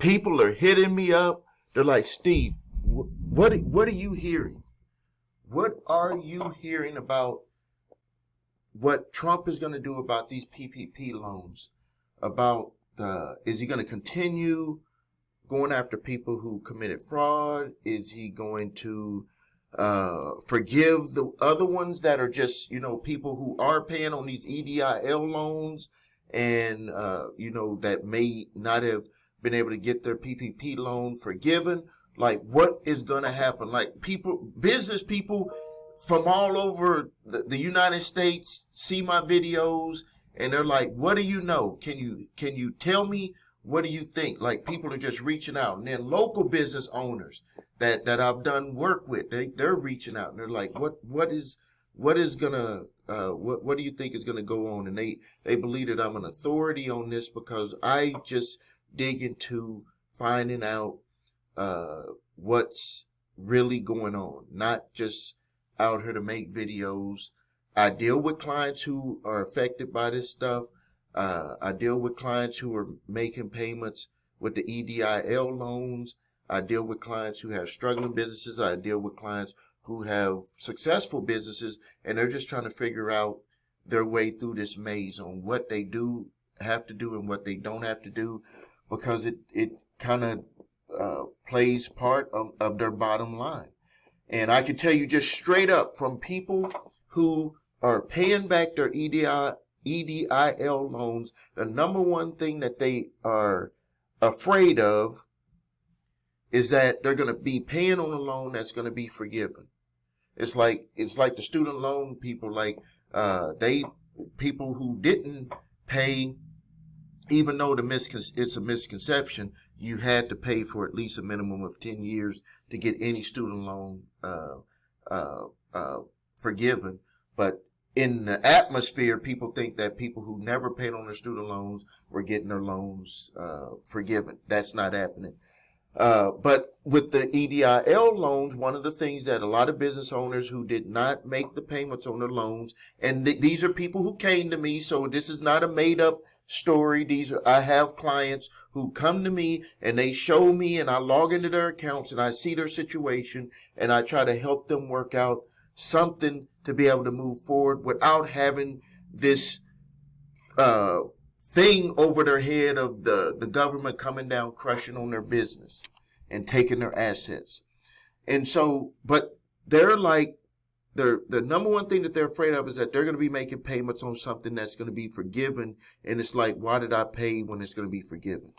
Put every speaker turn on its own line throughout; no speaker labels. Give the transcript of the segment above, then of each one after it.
People are hitting me up. They're like, Steve, what are you hearing? What are you hearing about what Trump is going to do about these PPP loans? Is he going to continue going after people who committed fraud? Is he going to forgive the other ones that are just, people who are paying on these EDIL loans and, that may not have been able to get their PPP loan forgiven? Like, what is going to happen? Like, business people from all over the United States see my videos and they're like, what do you know? Can you tell me? What do you think? Like, people are just reaching out. And then local business owners that I've done work with, they're reaching out and they're like, what do you think is gonna go on? And they believe that I'm an authority on this because I just dig into finding out what's really going on, not just out here to make videos. I deal with clients who are affected by this stuff. I deal with clients who are making payments with the EDIL loans. I deal with clients who have struggling businesses. I deal with clients who have successful businesses, and they're just trying to figure out their way through this maze on what they have to do and what they don't have to do, because it kind of plays part of their bottom line. And I can tell you just straight up from people who are paying back their EDIL loans, the number one thing that they are afraid of is that they're going to be paying on a loan that's going to be forgiven. It's like the student loan people, people who didn't pay, even though it's a misconception, you had to pay for at least a minimum of 10 years to get any student loan forgiven. But in the atmosphere, people think that people who never paid on their student loans were getting their loans forgiven. That's not happening. But with the EDIL loans, one of the things that a lot of business owners who did not make the payments on their loans, and these are people who came to me, so this is not a made up story. I have clients who come to me and they show me, and I log into their accounts and I see their situation and I try to help them work out something to be able to move forward without having this thing over their head of the government coming down, crushing on their business and taking their assets. And so, but they're like, the number one thing that they're afraid of is that they're going to be making payments on something that's going to be forgiven. And it's like, why did I pay when it's going to be forgiven?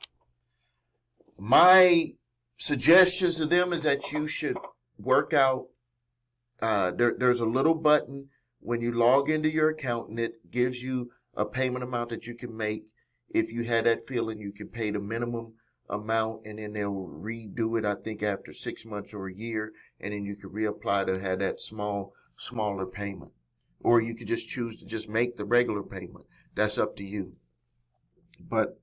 My suggestions to them is that you should work out. There's a little button when you log into your account, and it gives you a payment amount that you can make. If you had that feeling, you can pay the minimum amount, and then they'll redo it, I think, after 6 months or a year, and then you can reapply to have that smaller payment. Or you could just choose to just make the regular payment. That's up to you. But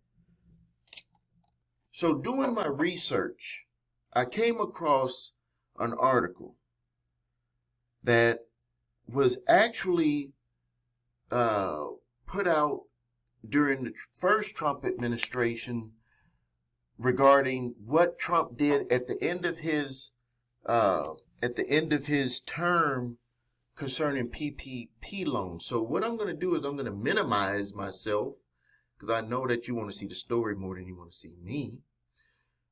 so doing my research, I came across an article that was actually put out during the first Trump administration regarding what Trump did at the end of his term concerning PPP loans. So what I'm going to do is I'm going to minimize myself, because I know that you want to see the story more than you want to see me.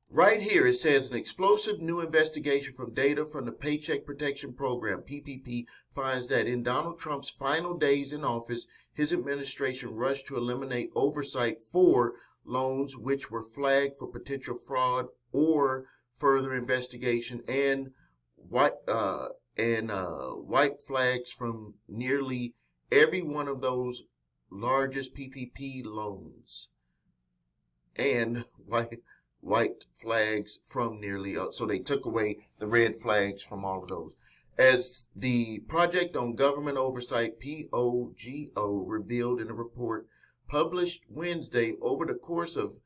Right here, it says an explosive new investigation from data from the Paycheck Protection Program, PPP, finds that in Donald Trump's final days in office, his administration rushed to eliminate oversight for loans which were flagged for potential fraud or further investigation, and white flags from nearly every one of those largest PPP loans, and white flags from nearly, so they took away the red flags from all of those. As the Project on Government Oversight, POGO, revealed in a report published Wednesday, over the course of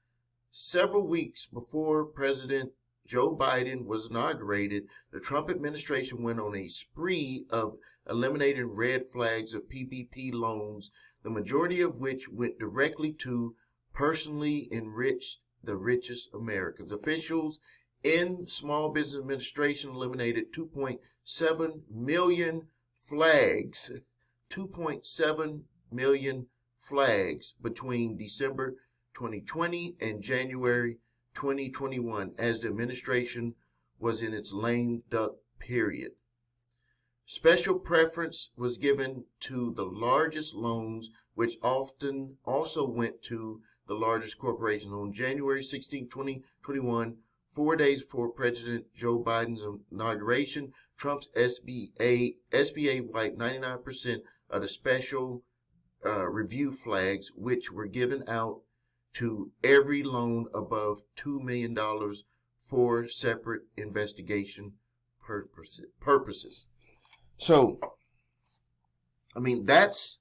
several weeks before President Joe Biden was inaugurated, the Trump administration went on a spree of eliminating red flags of PPP loans, the majority of which went directly to personally enriched the richest Americans. Officials in Small Business Administration eliminated 2.7 million flags, 2.7 million flags between December 2020 and January 2021 as the administration was in its lame duck period. Special preference was given to the largest loans, which often also went to the largest corporations. On January 16, 2021, 4 days before President Joe Biden's inauguration, Trump's SBA wiped 99% of the special review flags, which were given out to every loan above $2 million for separate investigation purposes. So, I mean, that's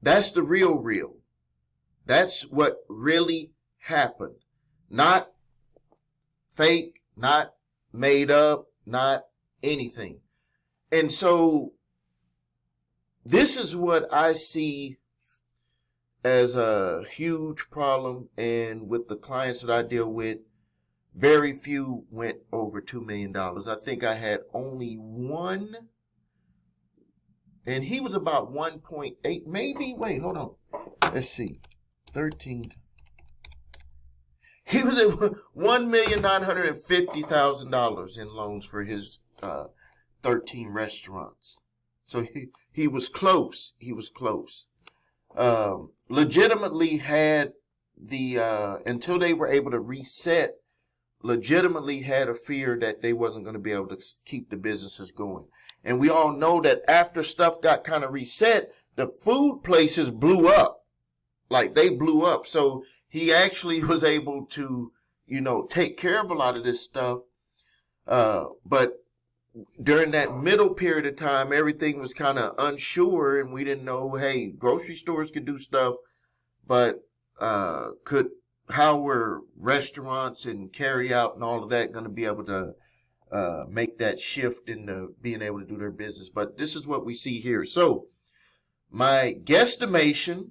the real. That's what really happened. Not fake, not made up, not anything. And so, this is what I see as a huge problem. And with the clients that I deal with, very few went over $2 million. I think I had only one, and he was about 1.8, maybe. Wait, hold on. Let's see. 13. He was at $1,950,000 in loans for his 13 restaurants. So he was close. He was close. Legitimately had the until they were able to reset, legitimately had a fear that they wasn't going to be able to keep the businesses going. And we all know that after stuff got kind of reset, the food places blew up. Like, they blew up. So he actually was able to, take care of a lot of this stuff. But during that middle period of time, everything was kind of unsure, and we didn't know, hey, grocery stores could do stuff, but how were restaurants and carry out and all of that going to be able to make that shift into being able to do their business? But this is what we see here. So my guesstimation,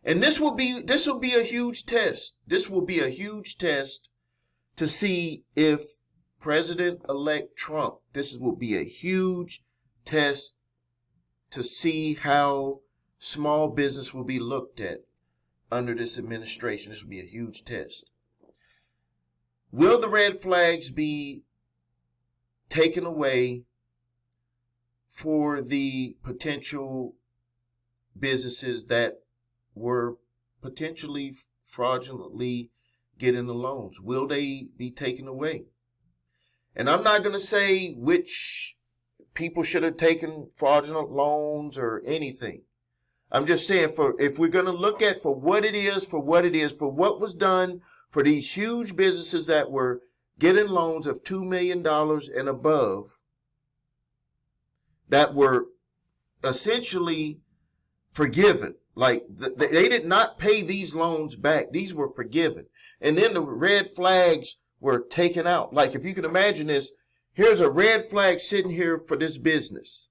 and this will be a huge test. This will be a huge test to see if President-elect Trump, will be a huge test to see how small business will be looked at under this administration. This will be a huge test. Will the red flags be taken away for the potential businesses that were potentially fraudulently getting the loans? Will they be taken away? And I'm not going to say which people should have taken fraudulent loans or anything. I'm just saying, if we're going to look at for what what was done for these huge businesses that were getting loans of $2 million and above, that were essentially forgiven. Like, they did not pay these loans back. These were forgiven. And then the red flags were taken out. Like, if you can imagine this, here's a red flag sitting here for this business.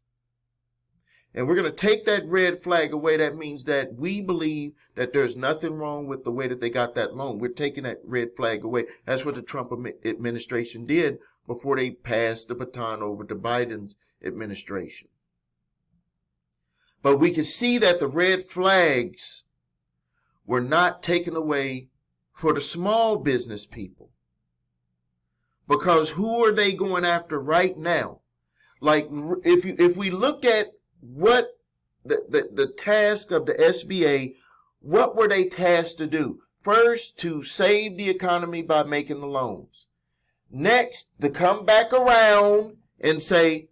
And we're going to take that red flag away. That means that we believe that there's nothing wrong with the way that they got that loan. We're taking that red flag away. That's what the Trump administration did before they passed the baton over to Biden's administration. But we can see that the red flags were not taken away for the small business people. Because who are they going after right now? Like, if we look at what the task of the SBA, what were they tasked to do? First, to save the economy by making the loans. Next, to come back around and say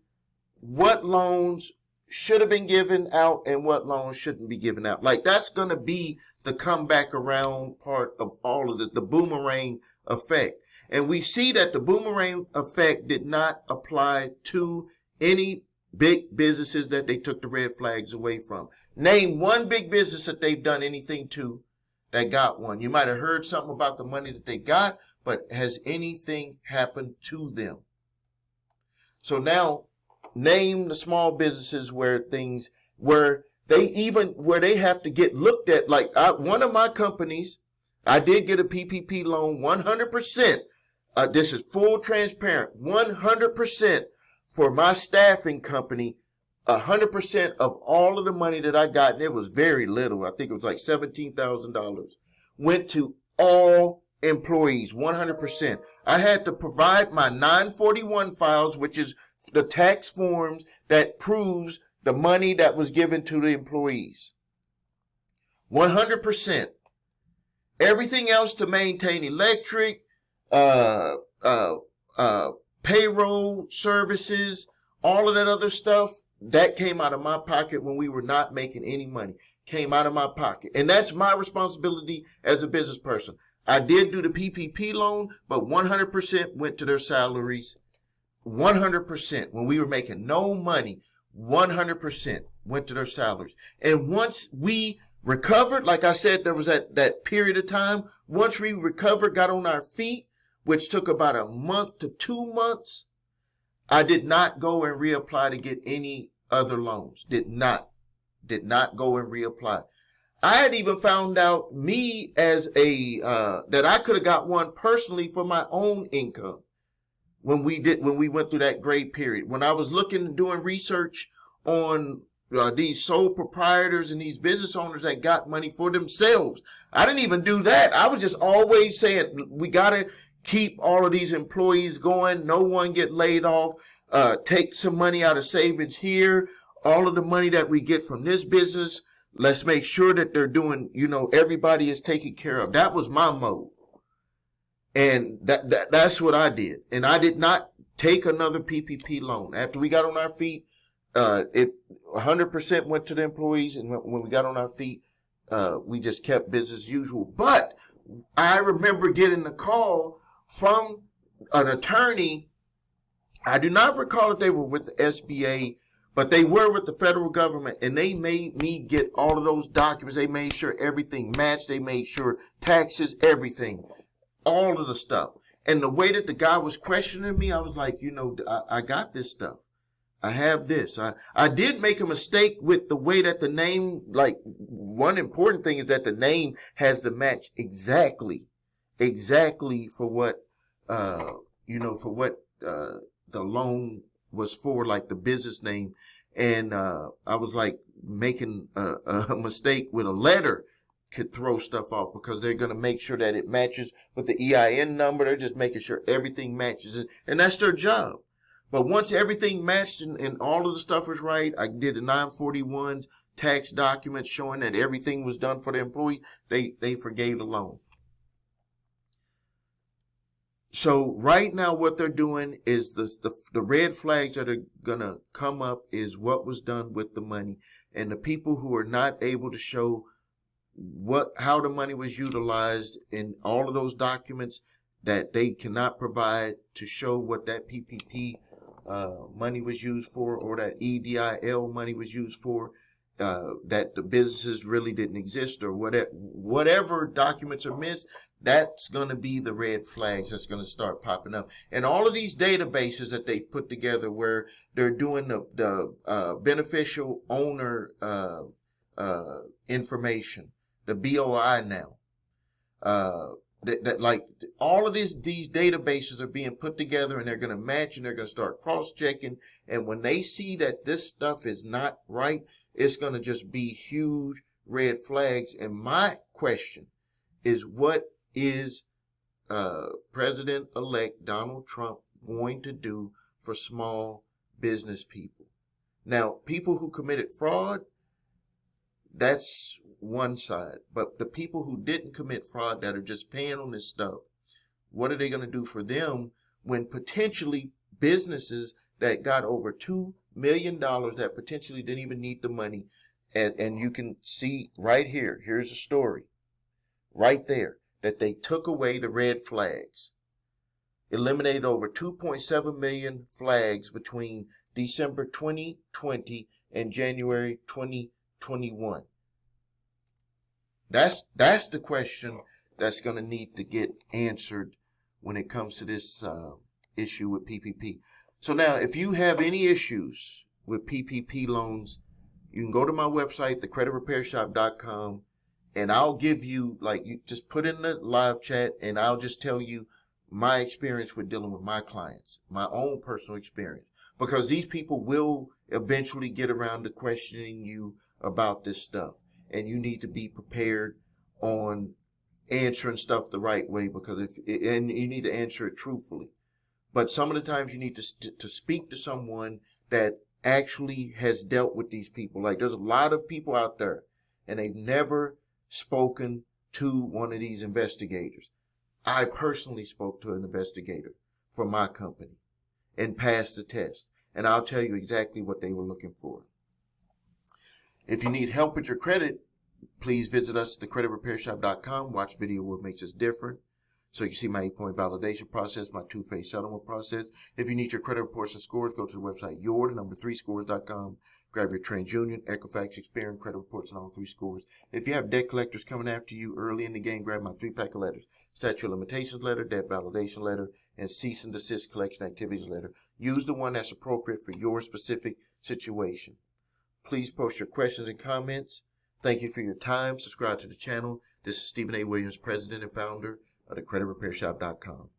what loans should have been given out and what loans shouldn't be given out. Like, that's going to be the come back around part of all of the boomerang effect. And we see that the boomerang effect did not apply to any big businesses that they took the red flags away from. Name one big business that they've done anything to that got one. You might have heard something about the money that they got, but has anything happened to them? So now, name the small businesses where They even where they have to get looked at. Like one of my companies, I did get a PPP loan 100%. This is full transparent, 100% for my staffing company. 100% of all of the money that I got, and it was very little. I think it was like $17,000, went to all employees, 100%. I had to provide my 941 files, which is the tax forms that proves the money that was given to the employees. 100%. Everything else to maintain electric, payroll services, all of that other stuff, that came out of my pocket when we were not making any money. Came out of my pocket. And that's my responsibility as a business person. I did do the PPP loan, but 100% went to their salaries. 100%. When we were making no money, 100% went to their salaries. And once we recovered, like I said, there was that period of time. Once we recovered, got on our feet, which took about a month to 2 months, I did not go and reapply to get any other loans. Did not go and reapply. I had even found out me as that I could have got one personally for my own income when we went through that great period. When I was looking and doing research on these sole proprietors and these business owners that got money for themselves, I didn't even do that. I was just always saying, we got to keep all of these employees going. No one get laid off. Take some money out of savings here. All of the money that we get from this business, let's make sure that they're doing, everybody is taken care of. That was my mode. And that's what I did. And I did not take another PPP loan. After we got on our feet, it 100% went to the employees. And when we got on our feet, we just kept business as usual. But I remember getting a call from an attorney. I do not recall if they were with the SBA, but they were with the federal government, and they made me get all of those documents. They made sure everything matched. They made sure taxes, everything, all of the stuff. And the way that the guy was questioning me, I was like, I got this stuff. I have this. I did make a mistake with the way that the name, like one important thing is that the name has to match exactly for what, the loan was for, like the business name. And I was like making a mistake with a letter could throw stuff off because they're going to make sure that it matches with the EIN number. They're just making sure everything matches. And that's their job. But once everything matched and all of the stuff was right, I did the 941s, tax documents showing that everything was done for the employee. They forgave the loan. So right now what they're doing is the red flags that are going to come up is what was done with the money. And the people who are not able to show how the money was utilized in all of those documents that they cannot provide to show what that PPP money was used for, or that EDIL money was used for, that the businesses really didn't exist, or whatever documents are missed, that's going to be the red flags that's going to start popping up. And all of these databases that they've put together where they're doing the beneficial owner information, the BOI now, that like all of these databases are being put together, and they're going to match, and they're going to start cross-checking. And when they see that this stuff is not right, it's going to just be huge red flags. And my question is, what is President-elect Donald Trump going to do for small business people? Now, people who committed fraud, that's one side. But the people who didn't commit fraud, that are just paying on this stuff, what are they going to do for them when potentially businesses that got over $2 million that potentially didn't even need the money? And you can see right here, here's a story right there, that they took away the red flags, eliminated over 2.7 million flags between December 2020 and January 2021. That's the question that's going to need to get answered when it comes to this issue with PPP. So now, if you have any issues with PPP loans, You can go to my website, thecreditrepairshop.com, and I'll give you, like, you just put in the live chat, and I'll just tell you my experience with dealing with my clients, my own personal experience. Because these people will eventually get around to questioning you about this stuff. And you need to be prepared on answering stuff the right way, because and you need to answer it truthfully. But some of the times you need to speak to someone that actually has dealt with these people. Like, there's a lot of people out there, and they've never spoken to one of these investigators. I personally spoke to an investigator for my company and passed the test. And I'll tell you exactly what they were looking for. If you need help with your credit, please visit us at thecreditrepairshop.com. Watch video what makes us different. So you can see my 8-point validation process, my 2-phase settlement process. If you need your credit reports and scores, go to the website your3scores.com. Grab your TransUnion, Equifax, Experian credit reports and all 3 scores. If you have debt collectors coming after you early in the game, grab my 3-pack of letters. Statute of limitations letter, debt validation letter, and cease and desist collection activities letter. Use the one that's appropriate for your specific situation. Please post your questions and comments. Thank you for your time. Subscribe to the channel. This is Stephen A. Williams, President and Founder of thecreditrepairshop.com.